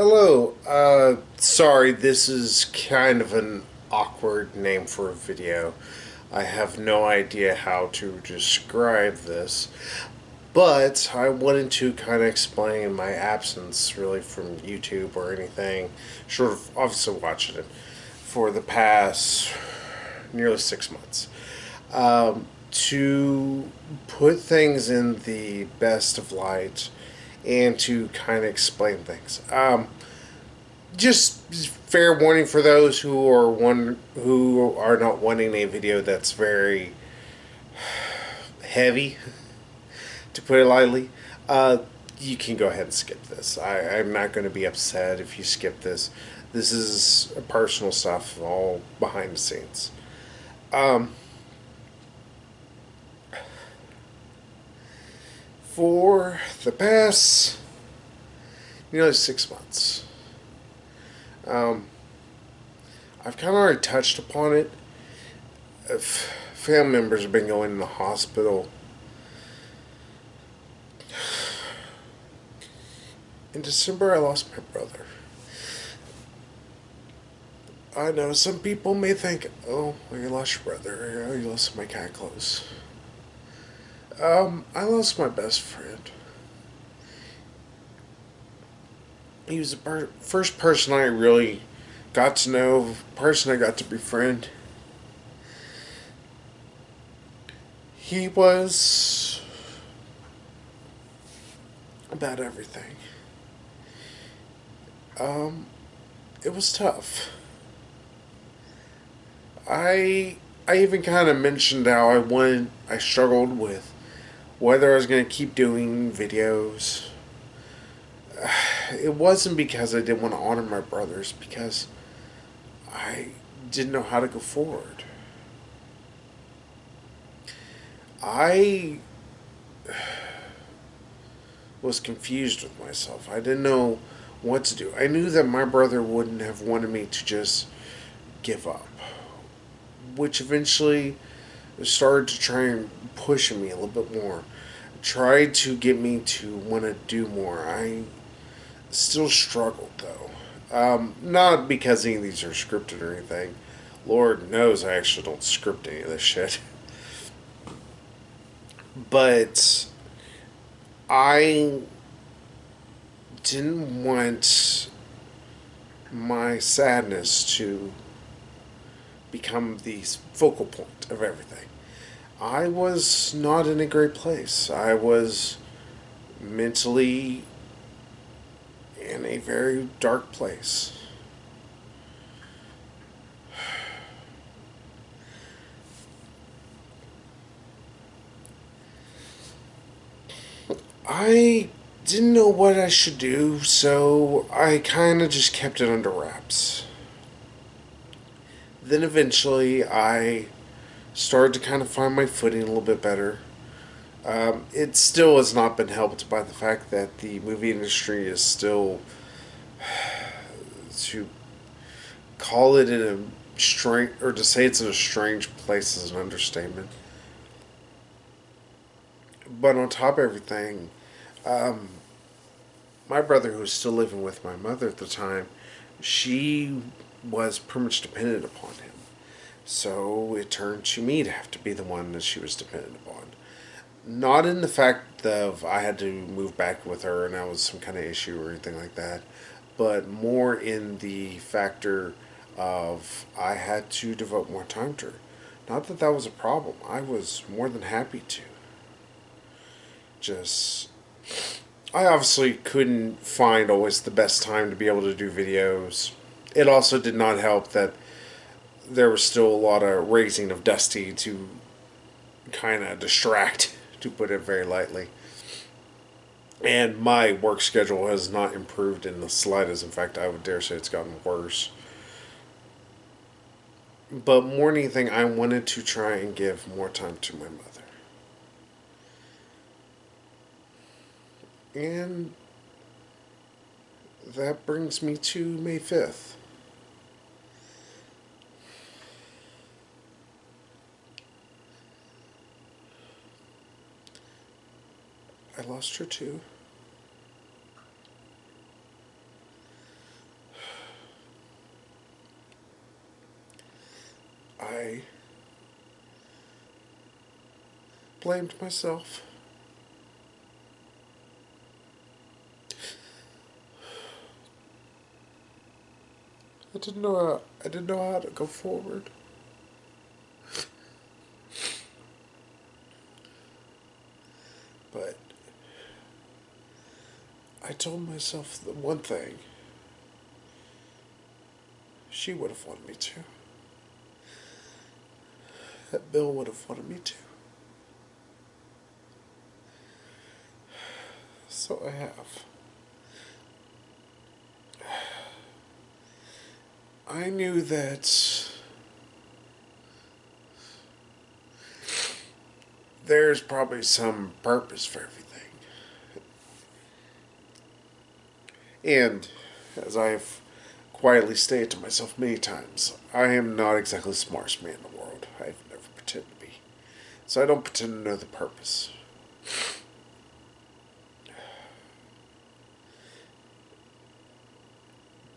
Hello. Sorry, this is kind of an awkward name for a video. I have no idea how to describe this, but I wanted to kind of explain my absence really from YouTube or anything, short of obviously watching it, for the past nearly 6 months. To put things in the best of light and to kind of explain things. Just fair warning for those who are not wanting a video that's very heavy, to put it lightly. Uh, you can go ahead and skip this. I'm not going to be upset if you skip this. This is personal stuff, all behind the scenes. Um, for the past nearly 6 months, um, I've kind of already touched upon it. If family members have been going in the hospital. In December, I lost my brother. I know some people may think, oh, well, you lost your brother, or you lost my cat close. I lost my best friend. He was the first person I really got to know, person I got to befriend. He was about everything. Um, it was tough. I I even kind of mentioned how I struggled with whether I was going to keep doing videos. It wasn't because I didn't want to honor my brothers, because I didn't know how to go forward. I was confused with myself. I didn't know what to do. I knew that my brother wouldn't have wanted me to just give up, which eventually started to try and push me a little bit more. Tried to get me to want to do more. I still struggled though. Not because any of these are scripted or anything. Lord knows I actually don't script any of this shit. But I didn't want my sadness to become the focal point of everything. I was not in a great place. I was mentally in a very dark place. I didn't know what I should do, so I kind of just kept it under wraps. Then eventually I started to kind of find my footing a little bit better. It still has not been helped by the fact that the movie industry is still, to call it in a strange, or to say it's in a strange place is an understatement. But on top of everything, um, my brother, who was still living with my mother at the time, she was pretty much dependent upon him. So it turned to me to have to be the one that she was dependent upon. Not in the fact of I had to move back with her and that was some kind of issue or anything like that, but more in the factor of I had to devote more time to her. Not that that was a problem. I was more than happy to. Just I obviously couldn't find always the best time to be able to do videos. It also did not help that there was still a lot of raising of Dusty to kind of distract, to put it very lightly. And my work schedule has not improved in the slightest. In fact, I would dare say it's gotten worse. But more than anything, I wanted to try and give more time to my mother. And that brings me to May 5th. I lost her too. blamed myself. I didn't know how to go forward. But I told myself the one thing she would have wanted me to. That Bill would have wanted me to. So I have. I knew that there's probably some purpose for everything. And as I've quietly stated to myself many times, I am not exactly the smartest man in the world. I've never pretended to be. So I don't pretend to know the purpose.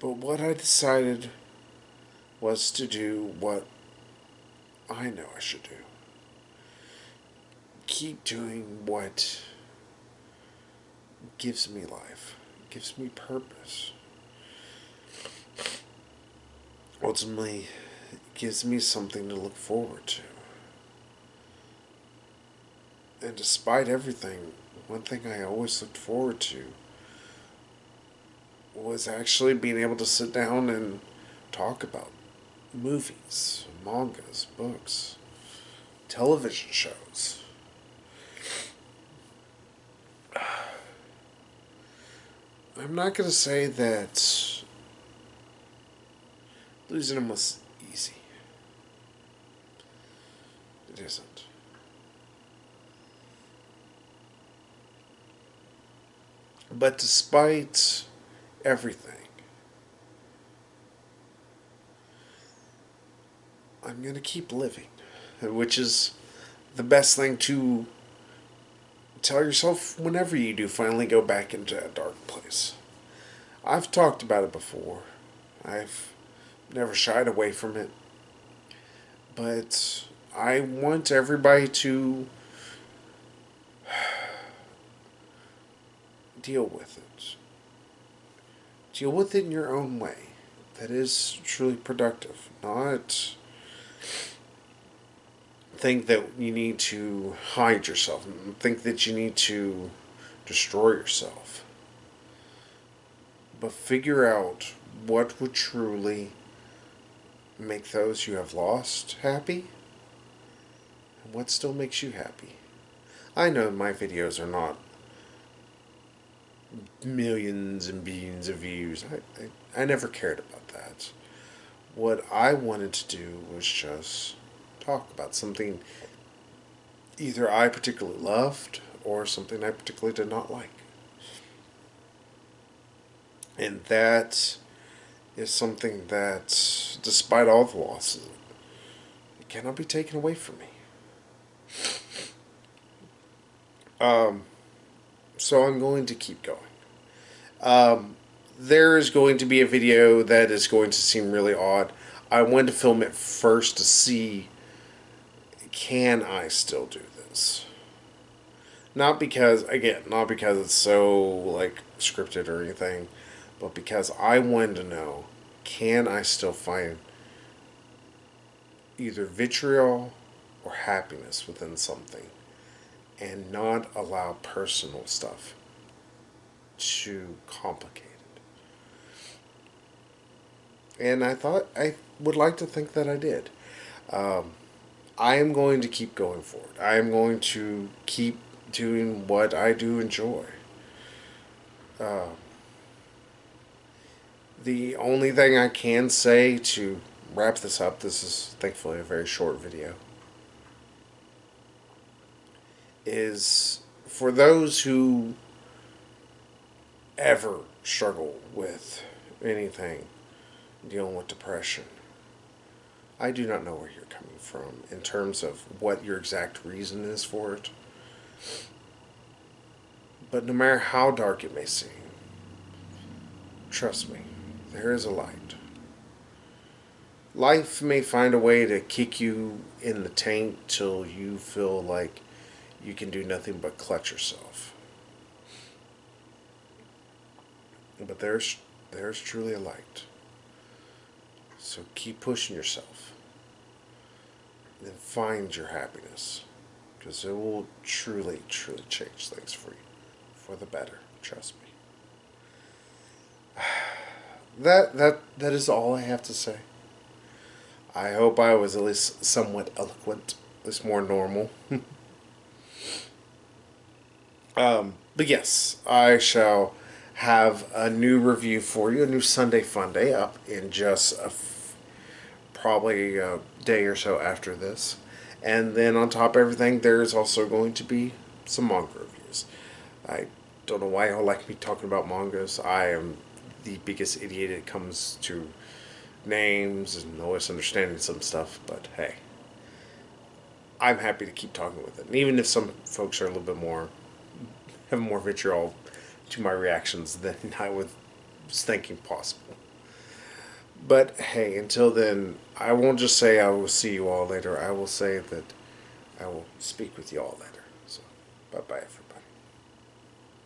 But what I decided was to do what I know I should do. Keep doing what gives me life, gives me purpose. Ultimately, it gives me something to look forward to. And despite everything, one thing I always looked forward to was actually being able to sit down and talk about movies, mangas, books, television shows. I'm not going to say that losing him was easy. It isn't. But despite everything, I'm going to keep living, which is the best thing to tell yourself whenever you do finally go back into a dark place. I've talked about it before. I've never shied away from it. But I want everybody to deal with it. Deal with it in your own way. That is truly productive. Not think that you need to hide yourself. Think that you need to destroy yourself. But figure out what would truly make those you have lost happy and what still makes you happy. I know my videos are not millions and billions of views. I never cared about that. What I wanted to do was just talk about something either I particularly loved or something I particularly did not like. And that is something that, despite all the losses, it cannot be taken away from me. So I'm going to keep going. There is going to be a video that is going to seem really odd. I wanted to film it first to see, can I still do this? Not because it's so like scripted or anything, but because I wanted to know, can I still find either vitriol or happiness within something and not allow personal stuff to complicate it. And I would like to think that I did. I am going to keep going forward. I am going to keep doing what I do enjoy. The only thing I can say to wrap this up, this is thankfully a very short video, is for those who ever struggle with anything dealing with depression, I do not know where you're coming from in terms of what your exact reason is for it. But no matter how dark it may seem, trust me, there is a light. Life may find a way to kick you in the tank till you feel like you can do nothing but clutch yourself. But there's truly a light. So keep pushing yourself. Then find your happiness. Because it will truly, truly change things for you. For the better. Trust me. That is all I have to say. I hope I was at least somewhat eloquent. At least more normal. But yes, I shall have a new review for you, a new Sunday Funday up in just probably a day or so after this. And then on top of everything, there's also going to be some manga reviews. I don't know why y'all like me talking about mangas. I am the biggest idiot when it comes to names and always understanding some stuff, but hey, I'm happy to keep talking with it. And even if some folks are a little bit more, have more vitriol to my reactions than I was thinking possible. But hey, until then, I won't just say I will see you all later. I will say that I will speak with you all later. So, bye bye.